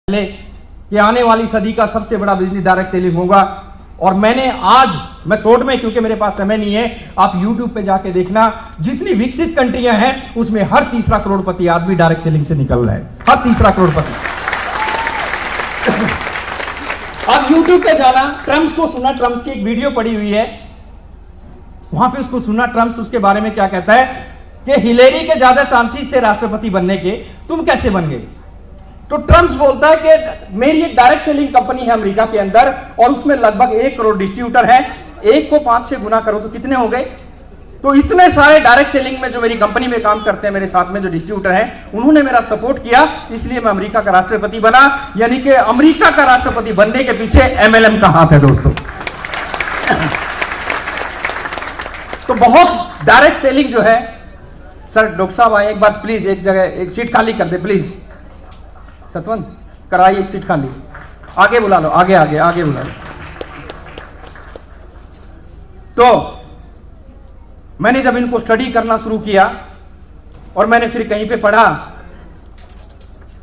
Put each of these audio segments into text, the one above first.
कि आने वाली सदी का सबसे बड़ा बिजनेस डायरेक्ट सेलिंग होगा। और मैंने आज, मैं शॉर्ट में क्योंकि मेरे पास समय नहीं है, आप YouTube पे जाके देखना, जितनी विकसित कंट्रियां हैं उसमें हर तीसरा करोड़पति आदमी डायरेक्ट सेलिंग से निकल रहा है, हर तीसरा करोड़पति। आप YouTube पे जाना, ट्रम्प को सुना, ट्रम्प की एक वीडियो पड़ी हुई है, वहां पे उसको सुना, ट्रम्प उसके बारे में क्या कहता है कि हिलेरी के ज्यादा चांसेस थे राष्ट्रपति बनने के, तुम कैसे बन गए? तो ट्रम्प बोलता है कि मेरी एक डायरेक्ट सेलिंग कंपनी है अमेरिका के अंदर और उसमें लगभग 1 करोड़ डिस्ट्रीब्यूटर है, 1 को 5 से गुना करो तो कितने हो गए? तो इतने सारे डायरेक्ट सेलिंग में जो मेरी कंपनी में काम करते हैं, मेरे साथ में जो डिस्ट्रीब्यूटर हैं, उन्होंने मेरा सपोर्ट किया, इसलिए मैं अमेरिका का राष्ट्रपति बना। यानी कि अमेरिका का राष्ट्रपति बनने के पीछे MLM का हाथ है दोस्तों। तो बहुत डायरेक्ट सेलिंग जो है, सर डॉक्टर साहब आए एक बार प्लीज, एक जगह एक सीट खाली कर दे प्लीज, सतवंत कराइए सीट खाली, आगे बुला लो, आगे आगे आगे बुला लो। तो मैंने जब इनको स्टडी करना शुरू किया और मैंने फिर कहीं पे पढ़ा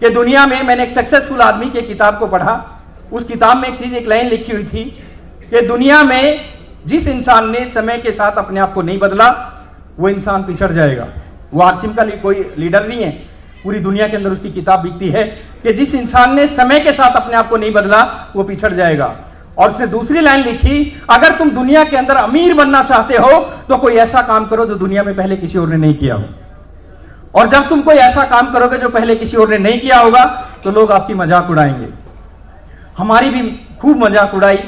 कि दुनिया में, मैंने एक सक्सेसफुल आदमी की किताब को पढ़ा, उस किताब में एक चीज, एक लाइन लिखी हुई थी कि दुनिया में जिस इंसान ने समय के साथ अपने आप को नहीं बदला वो इंसान पिछड़ जाएगा। वो आसिम का कोई लीडर नहीं है, पूरी दुनिया के अंदर उसकी किताब बिकती है कि जिस इंसान ने समय के साथ अपने आप को नहीं बदला वो पिछड़ जाएगा। और उसने दूसरी लाइन लिखी, अगर तुम दुनिया के अंदर अमीर बनना चाहते हो तो कोई ऐसा काम करो जो दुनिया में पहले किसी और ने नहीं किया हो। और जब तुम कोई ऐसा काम करोगे जो पहले किसी और ने नहीं किया होगा तो लोग आपकी मजाक उड़ाएंगे। हमारी भी खूब मजाक उड़ाई।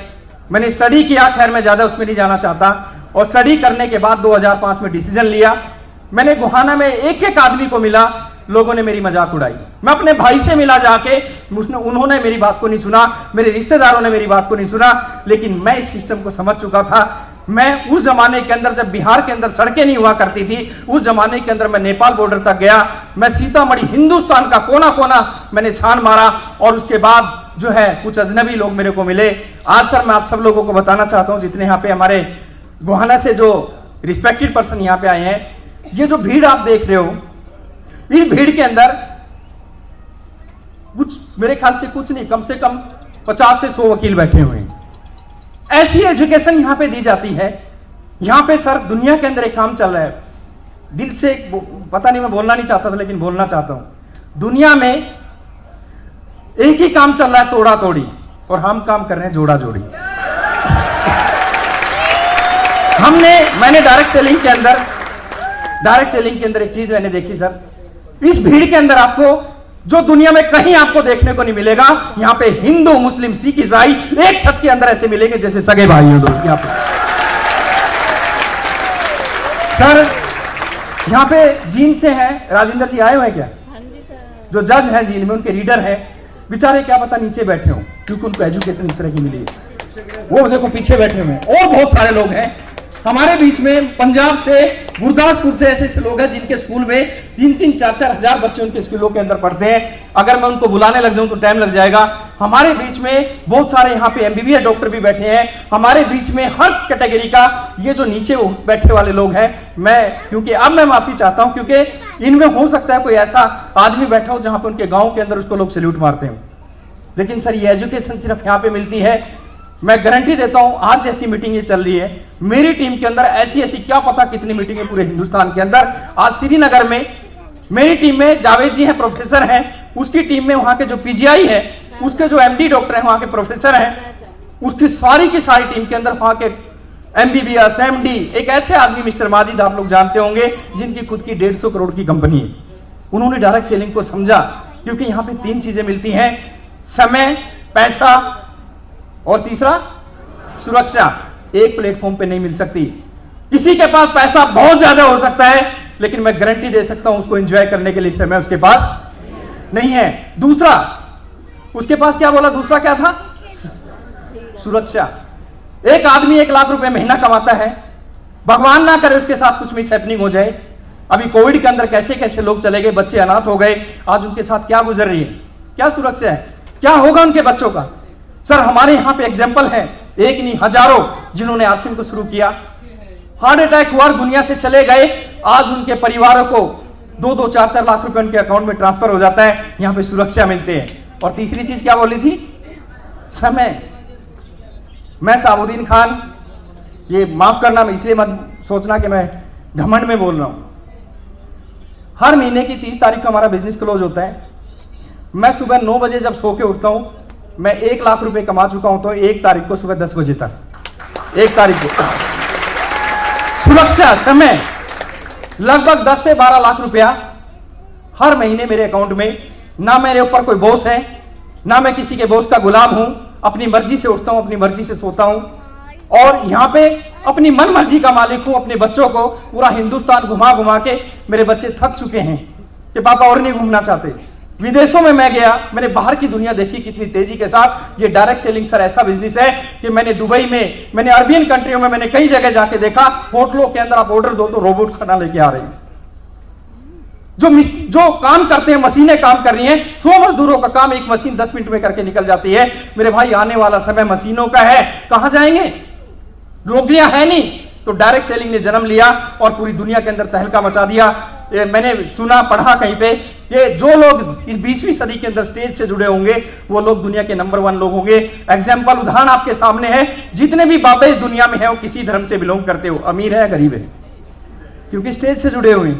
मैंने स्टडी किया, खैर मैं ज्यादा उसमें नहीं जाना चाहता, और स्टडी करने के बाद 2005 में डिसीजन लिया। मैंने गुहाना में एक एक आदमी को मिला, लोगों ने मेरी मजाक उड़ाई। मैं अपने भाई से मिला जाके, उन्होंने मेरी बात को नहीं सुना, मेरे रिश्तेदारों ने मेरी बात को नहीं सुना, लेकिन मैं इस सिस्टम को समझ चुका था। मैं उस जमाने के अंदर, जब बिहार के अंदर सड़कें नहीं हुआ करती थी, उस जमाने के अंदर मैं नेपाल बॉर्डर तक गया, मैं सीतामढ़ी, हिंदुस्तान का कोना कोना मैंने छान मारा। और उसके बाद जो है कुछ अजनबी लोग मेरे को मिले। आज सर मैं आप सब लोगों को बताना चाहता हूं, जितने यहाँ पे हमारे गोहाना से जो रिस्पेक्टेड पर्सन यहाँ पे आए हैं, ये जो भीड़ आप देख रहे हो, इस भीड़ के अंदर कुछ, मेरे ख्याल से कुछ नहीं, कम से कम 50 से 100 वकील बैठे हुए हैं। ऐसी एजुकेशन यहां पे दी जाती है। यहां पे सर दुनिया के अंदर एक काम चल रहा है, दिल से पता नहीं, मैं बोलना नहीं चाहता था लेकिन बोलना चाहता हूं। दुनिया में एक ही काम चल रहा है, तोड़ा तोड़ी, और हम काम कर रहे हैं जोड़ा जोड़ी। मैंने डायरेक्ट सेलिंग के अंदर एक चीज मैंने देखी सर, इस भीड़ के अंदर आपको जो दुनिया में कहीं आपको देखने को नहीं मिलेगा, यहां पे हिंदू, मुस्लिम, सिख, ईसाई एक छत के अंदर ऐसे मिलेंगे जैसे सगे भाई हो दोस्त। यहां पे सर, यहां पे जीन से हैं, राजेंद्र जी आए हुए हैं क्या? जो जज हैं जीन में, उनके रीडर हैं, बेचारे क्या पता नीचे बैठे हो क्योंकि उनको एजुकेशन इस तरह की मिली है। वो देखो पीछे बैठे हुए हैं, और बहुत सारे लोग हैं हमारे बीच में। पंजाब से, गुरदासपुर से ऐसे लोग हैं जिनके स्कूल में 3-3, 4-4 हजार बच्चे उनके स्कूलों के अंदर पढ़ते हैं। अगर मैं उनको बुलाने लग जाऊं तो टाइम लग जाएगा। हमारे बीच में बहुत सारे यहाँ पे MBBS डॉक्टर भी बैठे हैं। हमारे बीच में हर कैटेगरी का, ये जो नीचे बैठे वाले लोग हैं, मैं क्योंकि अब मैं माफी चाहता हूं क्योंकि इनमें हो सकता है कोई ऐसा आदमी बैठा हो जहां पर उनके गाँव के अंदर उसको लोग सैल्यूट मारते हैं, लेकिन सर ये एजुकेशन सिर्फ यहाँ पे मिलती है। मैं गारंटी देता हूं, आज जैसी मीटिंग ये चल रही है, मेरी टीम के अंदर ऐसी ऐसी क्या पता कितनी मीटिंगें पूरे हिंदुस्तान के अंदर। आज श्रीनगर में मेरी टीम में जावेद जी हैं, प्रोफेसर हैं, उसकी टीम में वहां के जो PGI है, उसके जो MD डॉक्टर हैं, वहां के प्रोफेसर हैं, उसकी सारी की सारी टीम के अंदर वहां के MBBS, MD, एक ऐसे आदमी मिस्टर माजिद आप लोग जानते होंगे, जिनकी खुद की 150 करोड़ की कंपनी है। उन्होंने डायरेक्ट सेलिंग को समझा क्योंकि यहां पे 3 चीजें मिलती हैं, समय, पैसा और तीसरा सुरक्षा। एक प्लेटफॉर्म पे नहीं मिल सकती। किसी के पास पैसा बहुत ज्यादा हो सकता है, लेकिन मैं गारंटी दे सकता हूं उसको एंजॉय करने के लिए समय उसके पास नहीं है। दूसरा, उसके पास क्या बोला, दूसरा क्या था? सुरक्षा। एक आदमी 1 लाख रुपए महीना कमाता है, भगवान ना करे उसके साथ कुछ मिस हैपनिंग हो जाए। अभी कोविड के अंदर कैसे कैसे लोग चले गए, बच्चे अनाथ हो गए, आज उनके साथ क्या गुजर रही है, क्या सुरक्षा है, क्या होगा उनके बच्चों का? सर हमारे यहां पे एग्जाम्पल है, एक नहीं हजारों, जिन्होंने आसिम को शुरू किया, हार्ट अटैक हुआ, दुनिया से चले गए, आज उनके परिवारों को 2-2, 4-4 लाख रुपए उनके अकाउंट में ट्रांसफर हो जाता है। यहाँ पे सुरक्षा मिलते हैं। और तीसरी चीज क्या बोली थी? समय। मैं साबुद्दीन खान, ये माफ करना, मैं इसलिए मत सोचना कि मैं घमंड में बोल रहा हूं, हर महीने की 30 तारीख को हमारा बिजनेस क्लोज होता है। मैं सुबह 9 बजे जब सो के उठता हूं, मैं 1 लाख रुपए कमा चुका हूं। तो 1 तारीख को सुबह 10 बजे तक, 1 तारीख को सुरक्षा समय लगभग 10 से 12 लाख रुपया हर महीने मेरे अकाउंट में। ना मेरे ऊपर कोई बॉस है, ना मैं किसी के बॉस का गुलाम हूं। अपनी मर्जी से उठता हूं, अपनी मर्जी से सोता हूं और यहां पे अपनी मन मर्जी का मालिक हूं। अपने बच्चों को पूरा हिंदुस्तान घुमा घुमा के मेरे बच्चे थक चुके हैं कि पापा और नहीं घूमना चाहते। विदेशों में मैं गया, मैंने बाहर की दुनिया देखी कितनी तेजी के साथ। ये डायरेक्ट सेलिंग सर ऐसा बिजनेस है कि मैंने दुबई में, मैंने अरबियन कंट्रियों में, मैंने कई जगह जाके देखा, होटलों के अंदर आप ऑर्डर दो तो रोबोट खाना लेके आ रहे हैं। जो काम करते हैं, मशीनें काम कर रही हैं। 100 मजदूरों का काम एक मशीन 10 मिनट में करके निकल जाती है। मेरे भाई, आने वाला समय मशीनों का है। कहां जाएंगे? नौकरियां है नहीं। तो डायरेक्ट सेलिंग ने जन्म लिया और पूरी दुनिया के अंदर तहलका मचा दिया। मैंने सुना, पढ़ा कहीं पे कि जो लोग इस 20वीं सदी के अंदर स्टेज से जुड़े होंगे वो लोग दुनिया के नंबर 1 लोग होंगे। एग्जाम्पल, उदाहरण आपके सामने है। जितने भी बाबे इस दुनिया में है वो किसी धर्म से बिलोंग करते हो, अमीर है गरीब है, क्योंकि स्टेज से जुड़े हुए।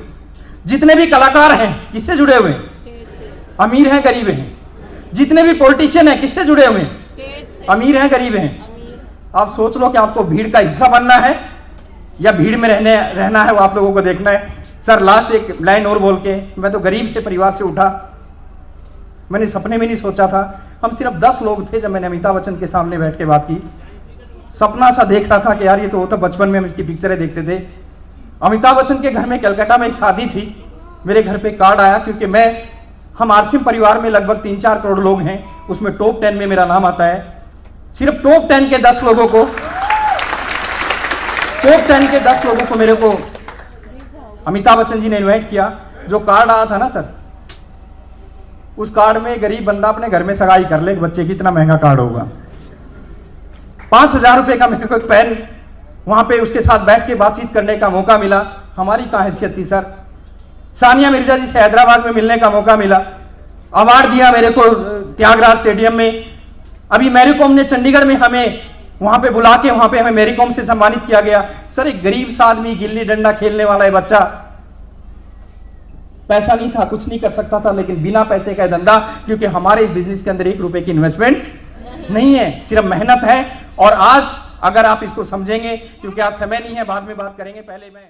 जितने भी कलाकार हैं किससे जुड़े हुए? अमीर हैं गरीब हैं। जितने भी पॉलिटिशियन हैं किससे जुड़े हुए? अमीर हैं गरीब हैं। आप सोच लो कि आपको भीड़ का हिस्सा बनना है या भीड़ में रहना है, वो आप लोगों को देखना है। सर, लास्ट एक लाइन और बोल के, मैं तो गरीब से परिवार से उठा, मैंने सपने में नहीं सोचा था। हम सिर्फ 10 लोग थे। जब मैंने अमिताभ बच्चन के सामने बैठ के बात की, सपना सा देख रहा था कि यार ये तो होता, बचपन में हम इसकी पिक्चरें देखते थे। अमिताभ बच्चन के घर में कलकत्ता में एक शादी थी। मेरे घर पे कार्ड आया, क्योंकि हम आरसीएम परिवार में लगभग 3-4 करोड़ लोग हैं, उसमें टॉप 10 में मेरा नाम आता है। सिर्फ टॉप 10 के 10 लोगों को, टॉप 10 के 10 लोगों को मेरे को अमिताभ बच्चन जी ने इनवाइट किया। जो कार्ड आया था ना सर, उस कार्ड में गरीब बंदा अपने घर में सगाई कर ले बच्चे की, इतना महंगा कार्ड होगा। 5,000 रुपए का मेरे को पेन, वहां पे उसके साथ बैठ के बातचीत करने का मौका मिला। हमारी क्या हैसियत थी सर। सानिया मिर्जा जी से हैदराबाद में मिलने का मौका मिला। अवार्ड दिया मेरे को त्यागराज स्टेडियम में। अभी मैरी कॉम ने चंडीगढ़ में हमें वहां पे बुला के, वहां पे हमें मैरी कॉम से सम्मानित किया गया। सर, एक गरीब सा आदमी, गिल्ली डंडा खेलने वाला है बच्चा, पैसा नहीं था, कुछ नहीं कर सकता था, लेकिन बिना पैसे का धंधा, क्योंकि हमारे इस बिजनेस के अंदर 1 रुपए की इन्वेस्टमेंट नहीं है, सिर्फ मेहनत है। और आज अगर आप इसको समझेंगे, क्योंकि आज समय नहीं है, बाद में बात करेंगे, पहले मैं